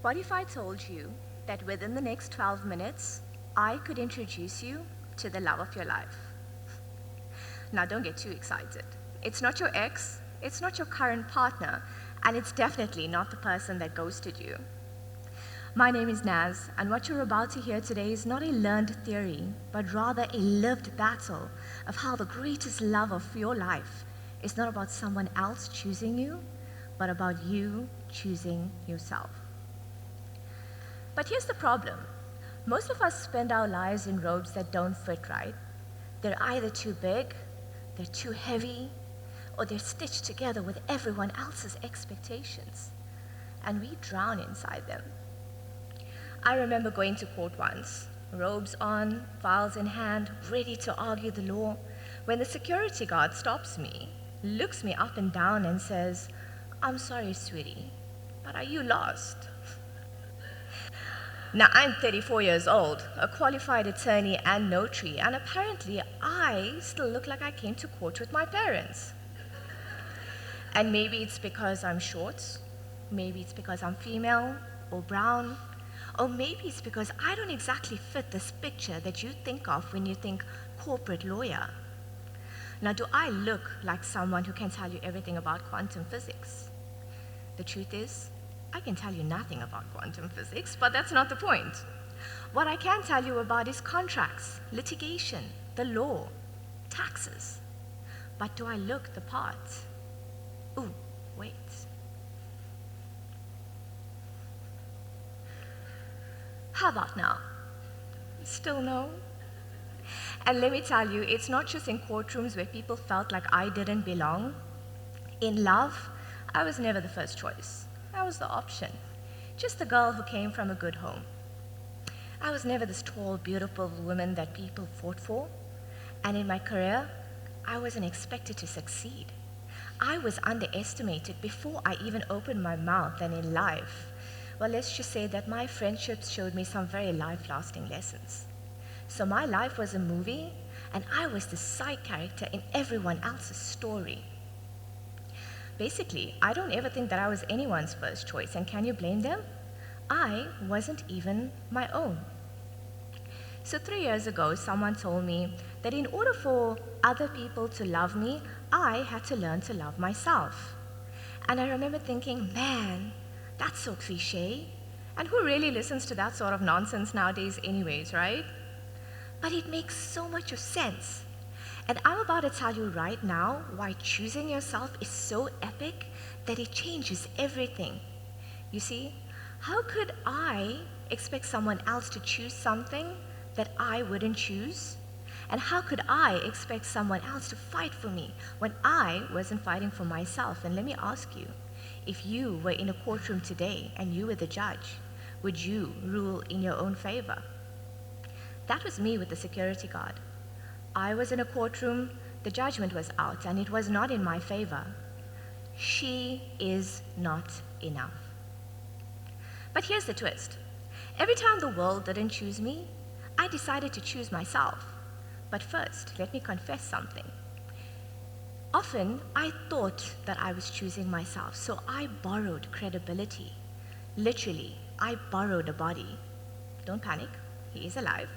What if I told you that within the next 12 minutes, I could introduce you to the love of your life? Now, don't get too excited. It's not your ex, it's not your current partner, and it's definitely not the person that ghosted you. My name is Naz, and what you're about to hear today is not a learned theory, but rather a lived battle of how the greatest love of your life is not about someone else choosing you, but about you choosing yourself. But here's the problem. Most of us spend our lives in robes that don't fit right. They're either too big, they're too heavy, or they're stitched together with everyone else's expectations. And we drown inside them. I remember going to court once, robes on, files in hand, ready to argue the law, when the security guard stops me, looks me up and down and says, "I'm sorry, sweetie, but are you lost?" Now, I'm 34 years old, a qualified attorney and notary, and apparently I still look like I came to court with my parents. And maybe it's because I'm short, maybe it's because I'm female or brown, or maybe it's because I don't exactly fit this picture that you think of when you think corporate lawyer. Now, do I look like someone who can tell you everything about quantum physics? The truth is, I can tell you nothing about quantum physics, but that's not the point. What I can tell you about is contracts, litigation, the law, taxes. But do I look the part? Ooh, wait. How about now? Still no? And let me tell you, it's not just in courtrooms where people felt like I didn't belong. In love, I was never the first choice. I was the option. Just the girl who came from a good home. I was never this tall, beautiful woman that people fought for. And in my career, I wasn't expected to succeed. I was underestimated before I even opened my mouth. And in life, well, let's just say that my friendships showed me some very life-lasting lessons. So my life was a movie, and I was the side character in everyone else's story. Basically, I don't ever think that I was anyone's first choice, and can you blame them? I wasn't even my own. So 3 years ago, someone told me that in order for other people to love me, I had to learn to love myself. And I remember thinking, man, that's so cliche. And who really listens to that sort of nonsense nowadays anyways, right? But it makes so much of sense. And I'm about to tell you right now why choosing yourself is so epic that it changes everything. You see, how could I expect someone else to choose something that I wouldn't choose? And how could I expect someone else to fight for me when I wasn't fighting for myself? And let me ask you, if you were in a courtroom today and you were the judge, would you rule in your own favor? That was me with the security guard. I was in a courtroom, the judgment was out, and it was not in my favor. She is not enough. But here's the twist. Every time the world didn't choose me, I decided to choose myself. But first, let me confess something. Often, I thought that I was choosing myself, so I borrowed credibility. Literally, I borrowed a body. Don't panic, he is alive.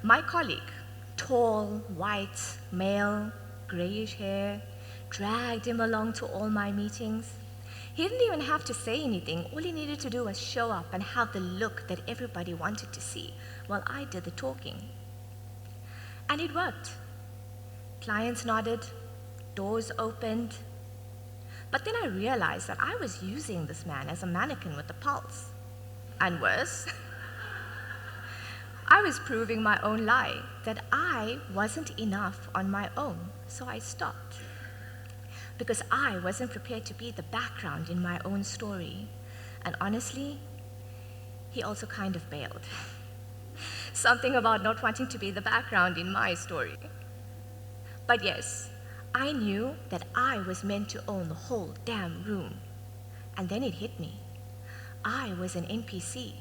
My colleague, tall, white, male, grayish hair, dragged him along to all my meetings. He didn't even have to say anything. All he needed to do was show up and have the look that everybody wanted to see while I did the talking. And it worked. Clients nodded, doors opened. But then I realized that I was using this man as a mannequin with a pulse. And worse, I was proving my own lie, that I wasn't enough on my own, so I stopped. Because I wasn't prepared to be the background in my own story. And honestly, he also kind of bailed. Something about not wanting to be the background in my story. But yes, I knew that I was meant to own the whole damn room. And then it hit me. I was an NPC.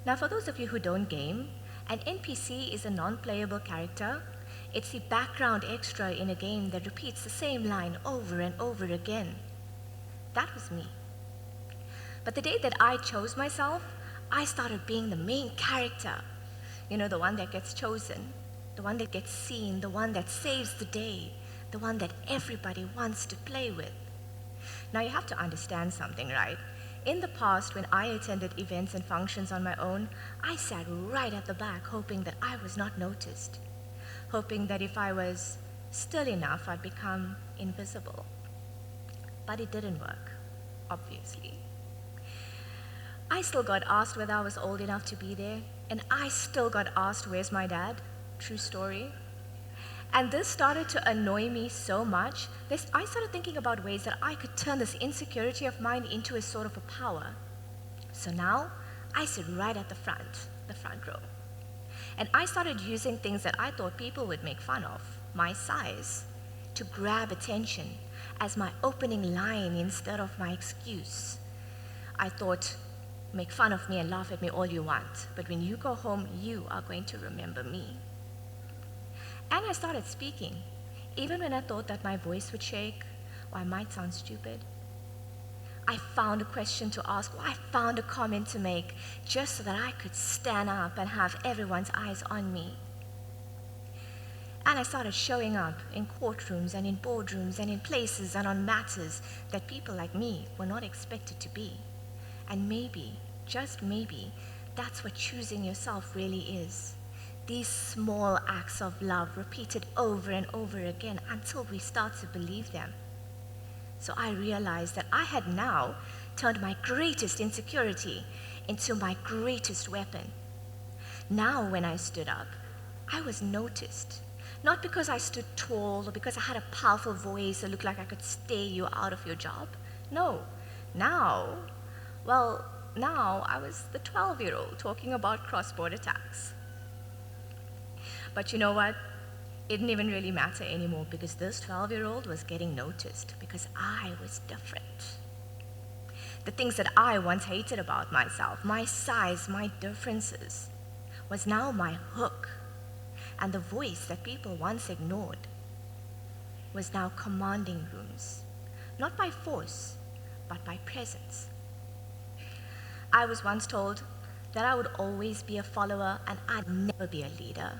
Now, for those of you who don't game, an NPC is a non-playable character. It's the background extra in a game that repeats the same line over and over again. That was me. But the day that I chose myself, I started being the main character. You know, the one that gets chosen, the one that gets seen, the one that saves the day, the one that everybody wants to play with. Now you have to understand something, right? In the past, when I attended events and functions on my own, I sat right at the back hoping that I was not noticed, hoping that if I was still enough, I'd become invisible. But it didn't work, obviously. I still got asked whether I was old enough to be there, and I still got asked, "Where's my dad?" True story. And this started to annoy me so much that I started thinking about ways that I could turn this insecurity of mine into a sort of a power. So now I sit right at the front row. And I started using things that I thought people would make fun of, my size, to grab attention as my opening line instead of my excuse. I thought, make fun of me and laugh at me all you want, but when you go home, you are going to remember me. And I started speaking, even when I thought that my voice would shake or I might sound stupid. I found a question to ask, or I found a comment to make, just so that I could stand up and have everyone's eyes on me. And I started showing up in courtrooms and in boardrooms and in places and on matters that people like me were not expected to be. And maybe, just maybe, that's what choosing yourself really is. These small acts of love repeated over and over again until we start to believe them. So I realized that I had now turned my greatest insecurity into my greatest weapon. Now when I stood up, I was noticed. Not because I stood tall or because I had a powerful voice or looked like I could stay you out of your job. No. Now I was the 12-year-old talking about cross-border tax. But you know what? It didn't even really matter anymore because this 12-year-old was getting noticed because I was different. The things that I once hated about myself, my size, my differences, was now my hook. And the voice that people once ignored was now commanding rooms, not by force, but by presence. I was once told that I would always be a follower and I'd never be a leader.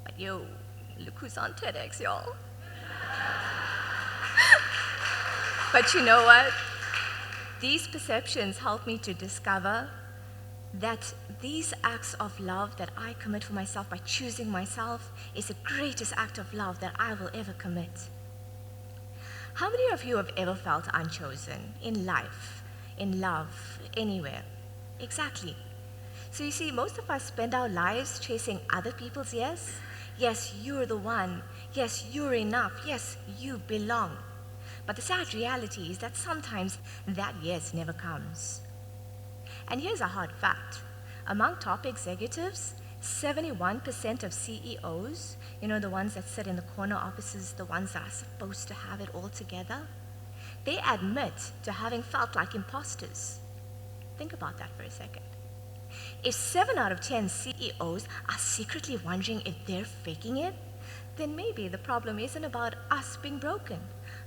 But yo, look who's on TEDx, y'all. But you know what? These perceptions helped me to discover that these acts of love that I commit for myself by choosing myself is the greatest act of love that I will ever commit. How many of you have ever felt unchosen in life, in love, anywhere? Exactly. So you see, most of us spend our lives chasing other people's yes. Yes, you're the one. Yes, you're enough. Yes, you belong. But the sad reality is that sometimes that yes never comes. And here's a hard fact. Among top executives, 71% of CEOs, you know, the ones that sit in the corner offices, the ones that are supposed to have it all together, they admit to having felt like imposters. Think about that for a second. If 7 out of 10 CEOs are secretly wondering if they're faking it, then maybe the problem isn't about us being broken,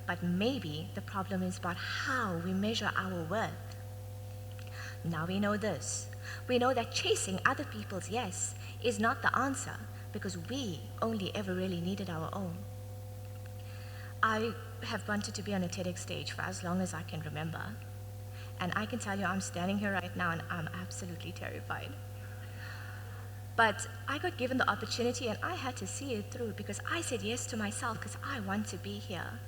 but maybe the problem is about how we measure our worth. Now we know this. We know that chasing other people's yes is not the answer because we only ever really needed our own. I have wanted to be on a TEDx stage for as long as I can remember. And I can tell you I'm standing here right now and I'm absolutely terrified. But I got given the opportunity and I had to see it through because I said yes to myself because I want to be here.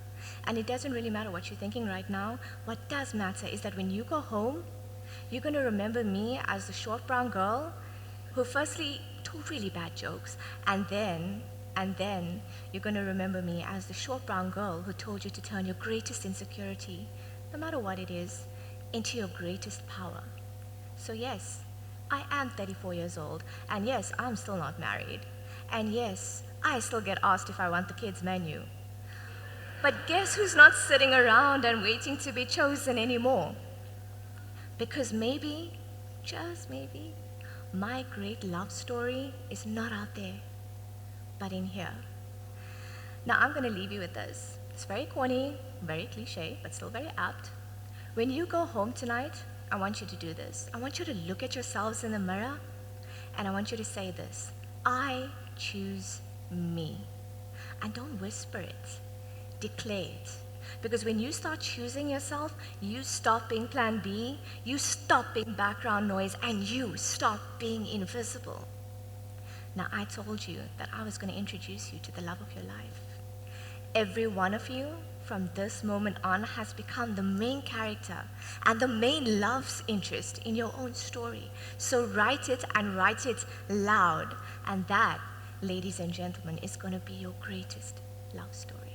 And it doesn't really matter what you're thinking right now. What does matter is that when you go home, you're going to remember me as the short brown girl who firstly told really bad jokes, and then you're going to remember me as the short brown girl who told you to turn your greatest insecurity, no matter what it is, into your greatest power. So yes, I am 34 years old, and yes, I'm still not married, and yes, I still get asked if I want the kids' menu. But guess who's not sitting around and waiting to be chosen anymore? Because maybe, just maybe, my great love story is not out there, but in here. Now I'm going to leave you with this. It's very corny, very cliche, but still very apt. When you go home tonight, I want you to do this. I want you to look at yourselves in the mirror, and I want you to say this: I choose me. And don't whisper it, declare it. Because when you start choosing yourself, you stop being plan B, you stop being background noise, and you stop being invisible. Now, I told you that I was going to introduce you to the love of your life. Every one of you, from this moment on, has become the main character and the main love's interest in your own story. So write it and write it loud. And that, ladies and gentlemen, is going to be your greatest love story.